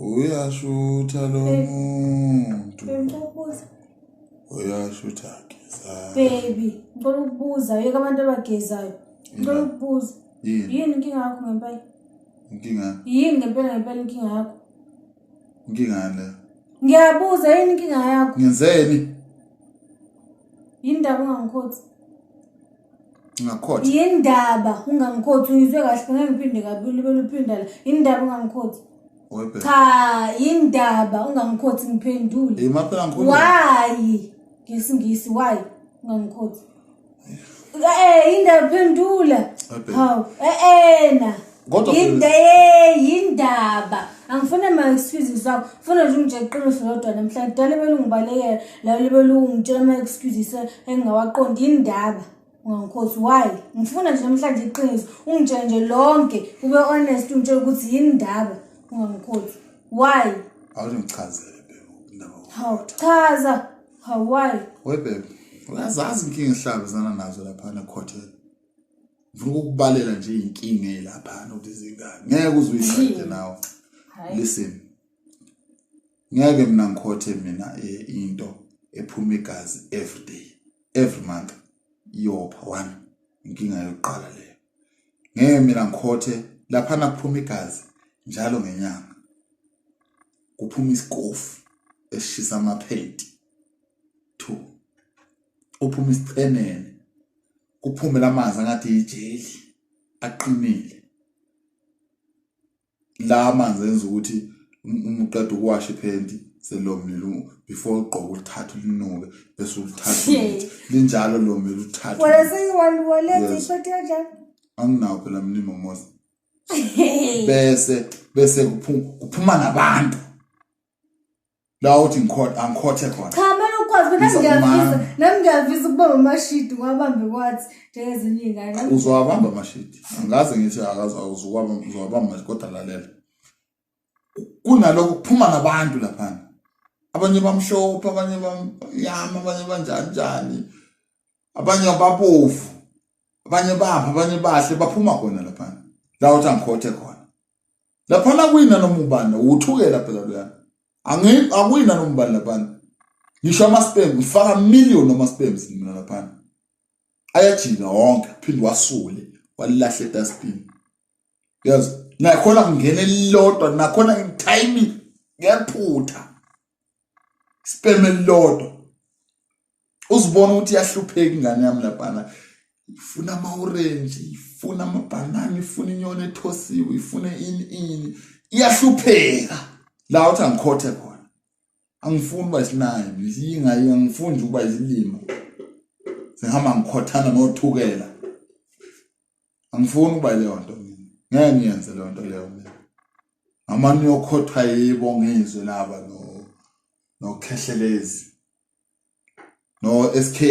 Uyashutha lo muntu. Uyashutha gezayo. Baby, ngicela ukubuza yeke abantu abagezayo. Ngicela ukubuza. Yini inkinga yakho ngempela? Inkinga? Yini ngempela inkinga yakho? Inkinga le. Ngiyabuza yini inkinga yakho? Ngenzeni? Yini indaba ungangikhothi? Ngakhothi. Yini indaba ungangikhothi? Ngizwe kahle ngeke ngiphinde kabili bele uphinda la. Yini indaba ungangikhothi? Cha, yini indaba ungangikhothi ngiphendule. Maphela ngikhuluma. Why? Ngesingisi why ungangikhothi? Indaba phendula. Hawu, na. Yindaba. Angifuna ama-excuses wakho. Ufuna nje ungitshela iqiniso lodwa namhlanje. Dala bele ungibalekela, la bele ungitshela ama-excuses engingawaqondi. Yindaba ungangikhothi why? Ngifuna nje namhlanje iqiniso. Ungitshele nje lonke. Ube honest ungitshela ukuthi yindaba ungangikhothi. Why? Awungichazele baby. Hawu, chaza. How why? Baby. Uyazazi inkinga ehlabezana nazo lapha ekhothe. Ngifuna ukubalela nje inkinga elapha ukuthi zingane. Ngeke uzuyisayide nawe. Listen. Ngeke mina ngikhothe mina into ephuma igazi every day, every month. Yopha one inkinga yokuqala leyo. Ngeke mina ngikhothe lapha nakuphuma igazi njalo ngenyanga. Kuphuma isikofu esishisa amaphedi. 2 uphuma isichenene kuphume lamanzi angathi ijeli aqinile la amanzi enza ukuthi uqeda ukuwasha iphedi selomile before uqobo ulithatha linuke bese ulithatha linjalo lomile uthatha wena seyiwani walezi iphedi kanjani anginawo phela mlimo mosi bese kuphuma nabantu la uthi angikhothe khona cha mina ukwazi nami ngiyavisa ukuba amashidi kwabambe kwathi njengezinye izingane uzowabamba amashidi angaze ngithi uzowabamba amashidi kodwa lalela kunalokho kuphuma nabantu lapha abanye bamhlophe abanye bamnyama abanye banjani abanye ababovu abanye bapha abanye bahle baphuma khona lapha la uthi angikhothe khona lapha kuyina noma ubani uthukela phela lo akuyina noma ubani lapha ngisho ama-spam ngifaka million ama-spams mina lapha ayajika wonke phinde wasule walilahle dustbin yazi nakhona kungena elilodwa nakhona time ngephutha spam elilodwa uzibona ukuthi yahlupheka ingane yami lapha ifuna ama-orange ifuna amabanana ifuna inyoni ethosiwe ifuna ini iyahlupheka la uthi angikhothe khona angifuni ukuba isinayo angifuni ukuba izilima sihamba ngikhothana nothukela angifuni ukuba leyo nto mina ngeke ngiyenze leyo nto leyo mina amanye yokhothwa yibo ngizwe laba nokhehlelezi no SK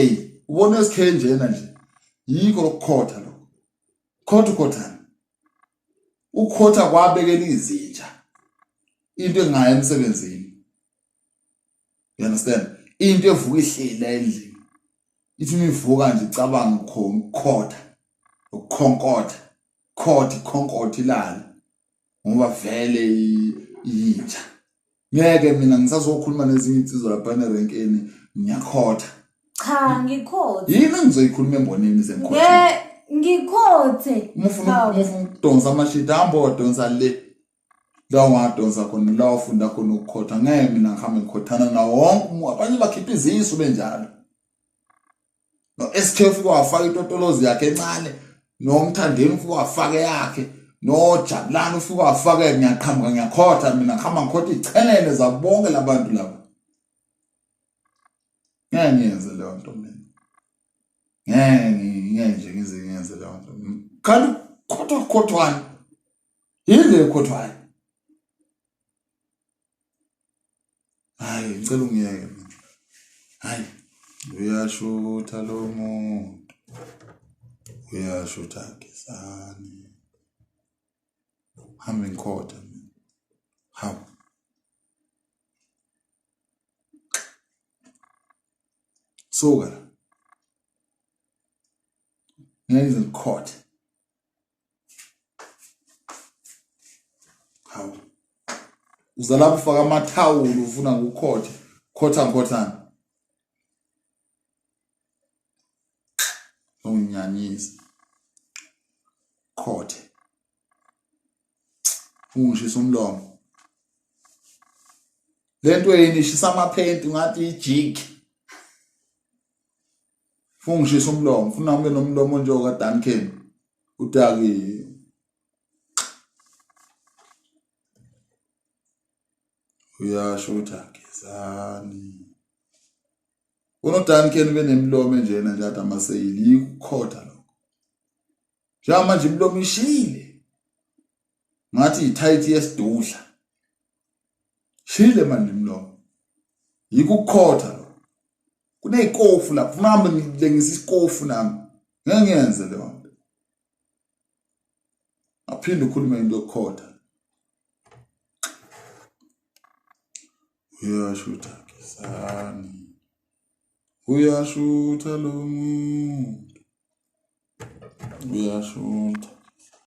ubona SK njena nje yiko lokukhotha lokho ukhothana ukhotha kwabekela izinja into engaya emsebenzini. You understand? Into evuka ihlila endlini. Ithi mivuka nje icabanga ukukhotha, ukukhonkotha, ikhonkotha ilala. Ngoba vele inja. Ngeke mina ngisazokhuluma nezinye insizwa lapha erenkeni ngiyakhotha. Cha ngikhotha. Yini engizoyikhuluma emboneni sengikhotha? Ngikhothe. Mufuna ukudonsa amashidi hambo donsa le. La ungadonsa khona la ufunda khona ukukhotha ngeke mina ngihambe ngikhothana nawo wonke abanye bakhipha izisu benjalo no SK ufika wafaka itotolozi yakhe encane nomthandeni ufika wafaka yakhe no Jabulani ufika wafaka ngiyaqhamuka ngiyakhotha mina ngihamba ngikhotha ichenene zabonke labantu laba ngeke ngiyenze leyo nto mina ngeke nje ngizenze leyo nto kanti khothwani yile khothwani hayi ngicela ungiyeke mina hayi uyashutha lo muntu uyashutha ngesani hambe ngikhotha mina hawu soka ngeke ngikhothe hawu uzalapha ufaka amathawula ufuna ukukhotha khotha unginyanyisa khothe ungishisa umlomo lento yini ishisa amapaint ngathi ijig fungishisa umlomo ufuna ube nomlomo njengo ka Duncan udaki uyashutha gezani Duncan benemlomo njena nje amaseyili ukukhotha lokho njengoba manje imlomo ishile ngathi itight yesidudla shile manje imlomo yikukhotha lo kunezikofu lapha uhambe ngilengisa isikofu nami ngeke ngiyenze le nto aphinde ukhulume into yokukhotha uyashutha gezani uyashutha lo muntu uyashutha